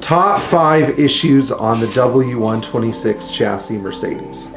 Top 5 issues on the W126 chassis Mercedes.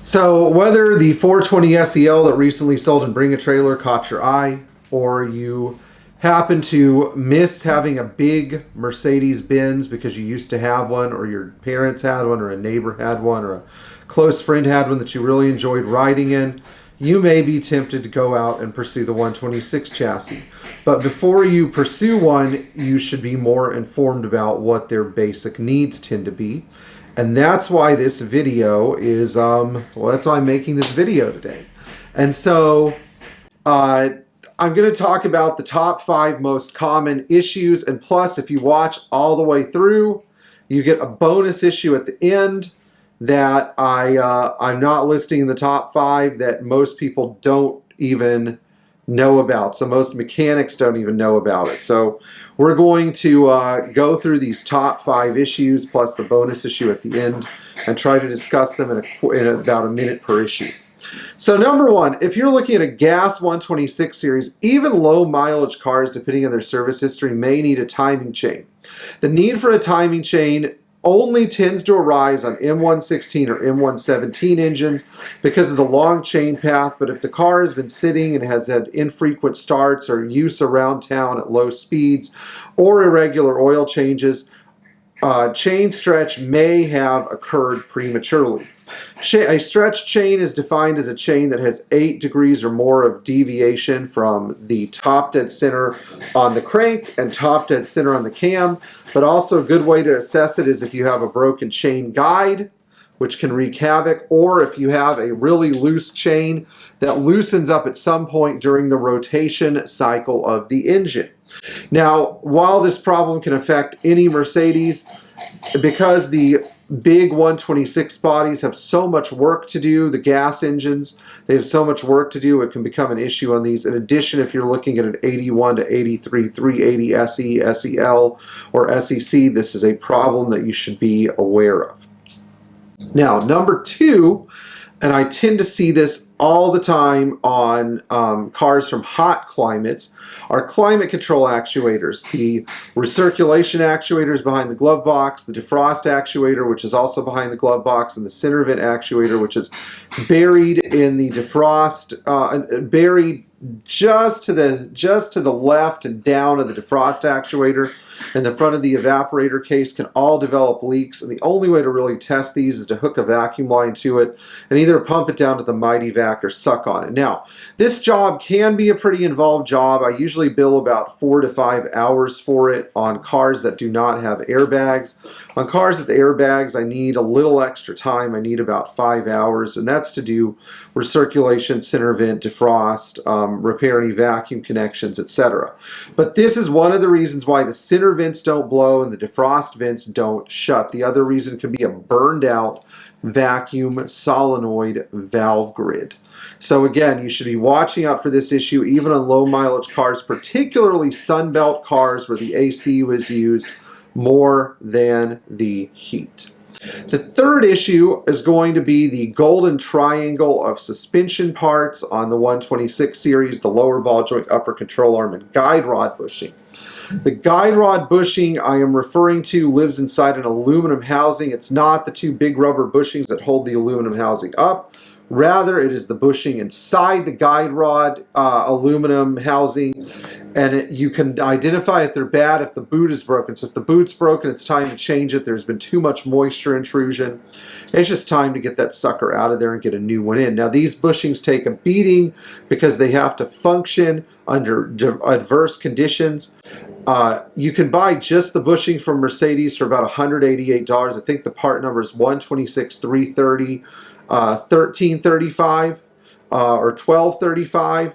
So whether the 420 SEL that recently sold in Bring a Trailer caught your eye, or you happen to miss having a big Mercedes Benz because you used to have one, or your parents had one, or a neighbor had one, or a close friend had one that you really enjoyed riding in, you may be tempted to go out and pursue the 126 chassis. But before you pursue one, you should be more informed about what their basic needs tend to be. And that's why this video is, that's why I'm making this video today. And so, I'm going to talk about the top 5 most common issues, and plus if you watch all the way through, you get a bonus issue at the end that I'm not listing in the top 5 that most people don't even know about. So most mechanics don't even know about it. So we're going to go through these top 5 issues plus the bonus issue at the end and try to discuss them in about a minute per issue. So number 1, if you're looking at a gas 126 series, even low mileage cars, depending on their service history, may need a timing chain. The need for a timing chain only tends to arise on M116 or M117 engines because of the long chain path, but if the car has been sitting and has had infrequent starts or use around town at low speeds or irregular oil changes, chain stretch may have occurred prematurely. A stretch chain is defined as a chain that has 8 degrees or more of deviation from the top dead center on the crank and top dead center on the cam, but also a good way to assess it is if you have a broken chain guide, which can wreak havoc, or if you have a really loose chain that loosens up at some point during the rotation cycle of the engine. Now, while this problem can affect any Mercedes, because the big 126 bodies have so much work to do, the gas engines, they have so much work to do, it can become an issue on these. In addition, if you're looking at an 81 to 83 380 SE, SEL, or SEC, this is a problem that you should be aware of. Now, number 2, and I tend to see this all the time on cars from hot climates, are climate control actuators. The recirculation actuators behind the glove box, the defrost actuator, which is also behind the glove box, and the center vent actuator, which is buried in the defrost, buried just to the left and down of the defrost actuator, and the front of the evaporator case can all develop leaks, and the only way to really test these is to hook a vacuum line to it and either pump it down to the Mighty Vac or suck on it. Now, this job can be a pretty involved job. I usually bill about 4 to 5 hours for it on cars that do not have airbags. On cars with airbags, I need a little extra time. I need about 5 hours, and that's to do recirculation, center vent, defrost, repair any vacuum connections, etc. But this is one of the reasons why the center vents don't blow and the defrost vents don't shut. The other reason can be a burned out vacuum solenoid valve grid. So again, you should be watching out for this issue even on low mileage cars, particularly Sunbelt cars where the AC was used more than the heat. The third issue is going to be the golden triangle of suspension parts on the 126 series, the lower ball joint, upper control arm, and guide rod bushing. The guide rod bushing I am referring to lives inside an aluminum housing. It's not the 2 big rubber bushings that hold the aluminum housing up. Rather, it is the bushing inside the guide rod aluminum housing, and you can identify if they're bad if the boot is broken. So if the boot's broken, it's time to change it. There's been too much moisture intrusion. It's just time to get that sucker out of there and get a new one in. Now, these bushings take a beating because they have to function under adverse conditions. You can buy just the bushing from Mercedes for about $188. I think the part number is 126 330. 1335 or 1235,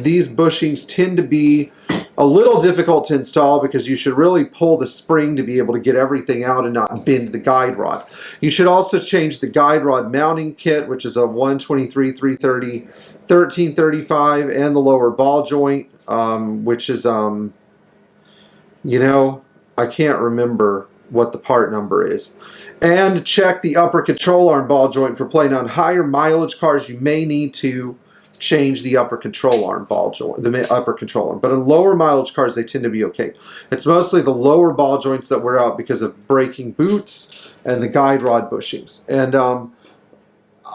these bushings tend to be a little difficult to install because you should really pull the spring to be able to get everything out and not bend the guide rod. You should also change the guide rod mounting kit, which is a 123 330 1335, and the lower ball joint, which is you know, I can't remember what the part number is. And check the upper control arm ball joint for play. Now, on higher mileage cars, you may need to change the upper control arm ball joint, the upper control arm. But in lower mileage cars, they tend to be okay. It's mostly the lower ball joints that wear out because of breaking boots and the guide rod bushings. And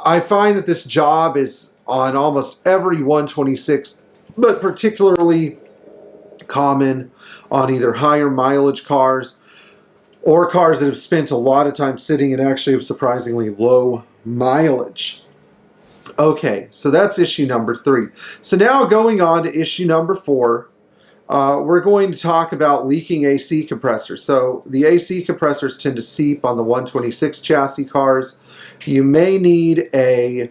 I find that this job is on almost every 126, but particularly common on either higher mileage cars or cars that have spent a lot of time sitting and actually have surprisingly low mileage. Okay, so that's issue number 3. So now going on to issue number 4, we're going to talk about leaking AC compressors. So the AC compressors tend to seep on the 126 chassis cars. You may need to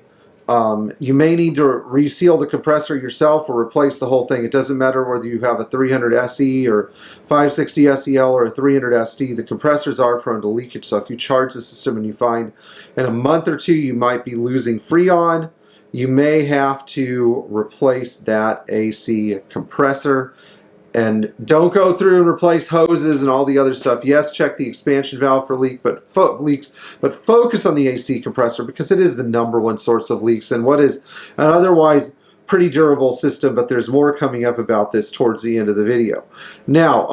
reseal the compressor yourself or replace the whole thing. It doesn't matter whether you have a 300 SE or 560 SEL or a 300 SD. The compressors are prone to leakage. So if you charge the system and you find in a month or 2 you might be losing Freon, you may have to replace that AC compressor. And don't go through and replace hoses and all the other stuff. Yes, check the expansion valve for leaks, but focus on the AC compressor because it is the #1 source of leaks and what is an otherwise pretty durable system, but there's more coming up about this towards the end of the video. Now,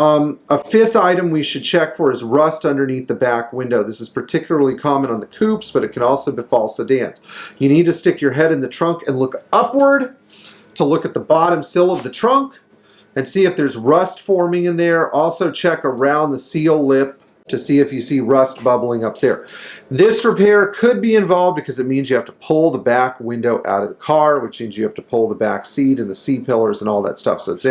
a 5th item we should check for is rust underneath the back window. This is particularly common on the coupes, but it can also befall sedans. You need to stick your head in the trunk and look upward to look at the bottom sill of the trunk and see if there's rust forming in there. Also check around the seal lip to see if you see rust bubbling up there. This repair could be involved because it means you have to pull the back window out of the car, which means you have to pull the back seat and the C-pillars and all that stuff. So it's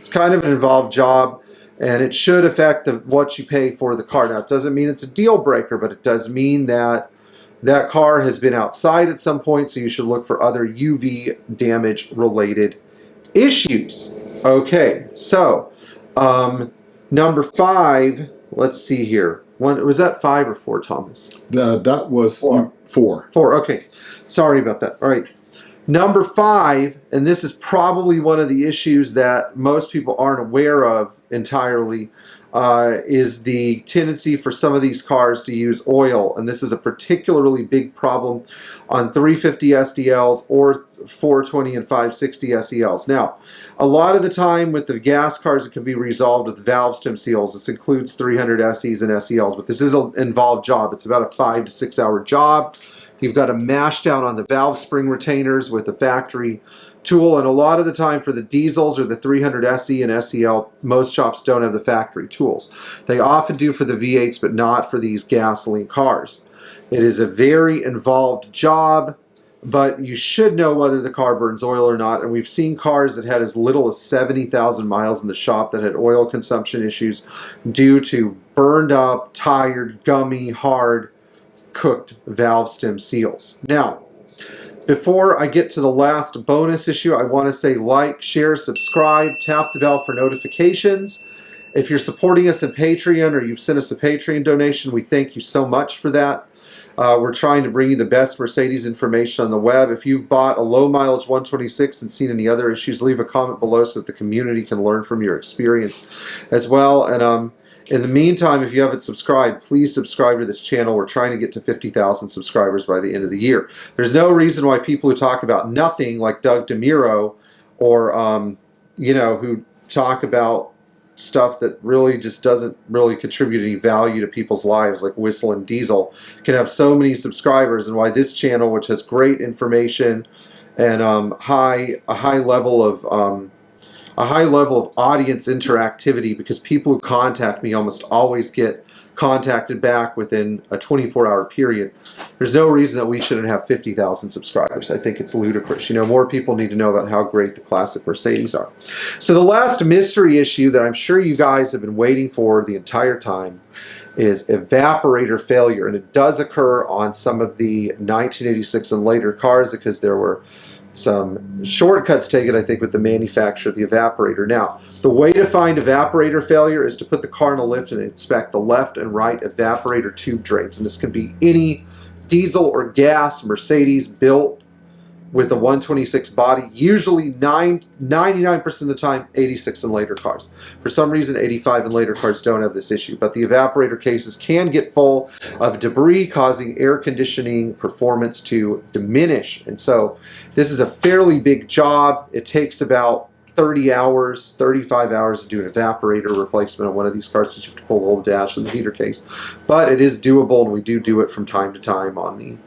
kind of an involved job, and it should affect what you pay for the car. Now, it doesn't mean it's a deal breaker, but it does mean that that car has been outside at some point, so you should look for other UV damage related issues. Okay, so number 5, let's see here. Was that 5 or 4, Thomas? That was 4. 4, okay. Sorry about that. All right. Number 5, and this is probably one of the issues that most people aren't aware of entirely, is the tendency for some of these cars to use oil. And this is a particularly big problem on 350 SDLs or 420 and 560 SELs. Now, a lot of the time with the gas cars, it can be resolved with valve stem seals. This includes 300 SEs and SELs, but this is an involved job. It's about a 5 to 6 hour job. You've got to mash down on the valve spring retainers with a factory tool, and a lot of the time for the diesels or the 300 SE and SEL, most shops don't have the factory tools. They often do for the V8s, but not for these gasoline cars. It is a very involved job, but you should know whether the car burns oil or not, and we've seen cars that had as little as 70,000 miles in the shop that had oil consumption issues due to burned up, tired, gummy, hard, cooked valve stem seals. Now, before I get to the last bonus issue, I want to say like, share, subscribe, tap the bell for notifications. If you're supporting us in Patreon or you've sent us a Patreon donation, we thank you so much for that. We're trying to bring you the best Mercedes information on the web. If you've bought a low mileage 126 and seen any other issues, leave a comment below so that the community can learn from your experience as well. And in the meantime, if you haven't subscribed, please subscribe to this channel. We're trying to get to 50,000 subscribers by the end of the year. There's no reason why people who talk about nothing, like Doug DeMuro, or who talk about stuff that really just doesn't really contribute any value to people's lives, like Whistle and Diesel, can have so many subscribers, and why this channel, which has great information and a high level of audience interactivity, because people who contact me almost always get contacted back within a 24-hour period. There's no reason that we shouldn't have 50,000 subscribers. I think it's ludicrous. More people need to know about how great the Classic Mercedes are. So the last mystery issue that I'm sure you guys have been waiting for the entire time is evaporator failure, and it does occur on some of the 1986 and later cars because there were some shortcuts taken, I think, with the manufacture of the evaporator. Now, the way to find evaporator failure is to put the car in a lift and inspect the left and right evaporator tube drains. And this can be any diesel or gas Mercedes built with the 126 body, usually 99% of the time 86 and later cars. For some reason 85 and later cars don't have this issue, but the evaporator cases can get full of debris, causing air conditioning performance to diminish. And so this is a fairly big job. It takes about 30 hours, 35 hours to do an evaporator replacement on one of these cars, because you have to pull the whole dash and the heater case. But it is doable, and we do it from time to time on the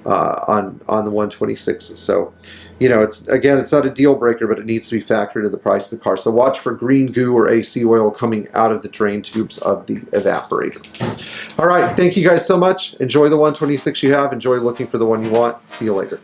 on the 126s. So, you know, it's not a deal breaker, but it needs to be factored into the price of the car. So watch for green goo or AC oil coming out of the drain tubes of the evaporator. All right, thank you guys so much. Enjoy the 126 you have. Enjoy looking for the one you want. See you later.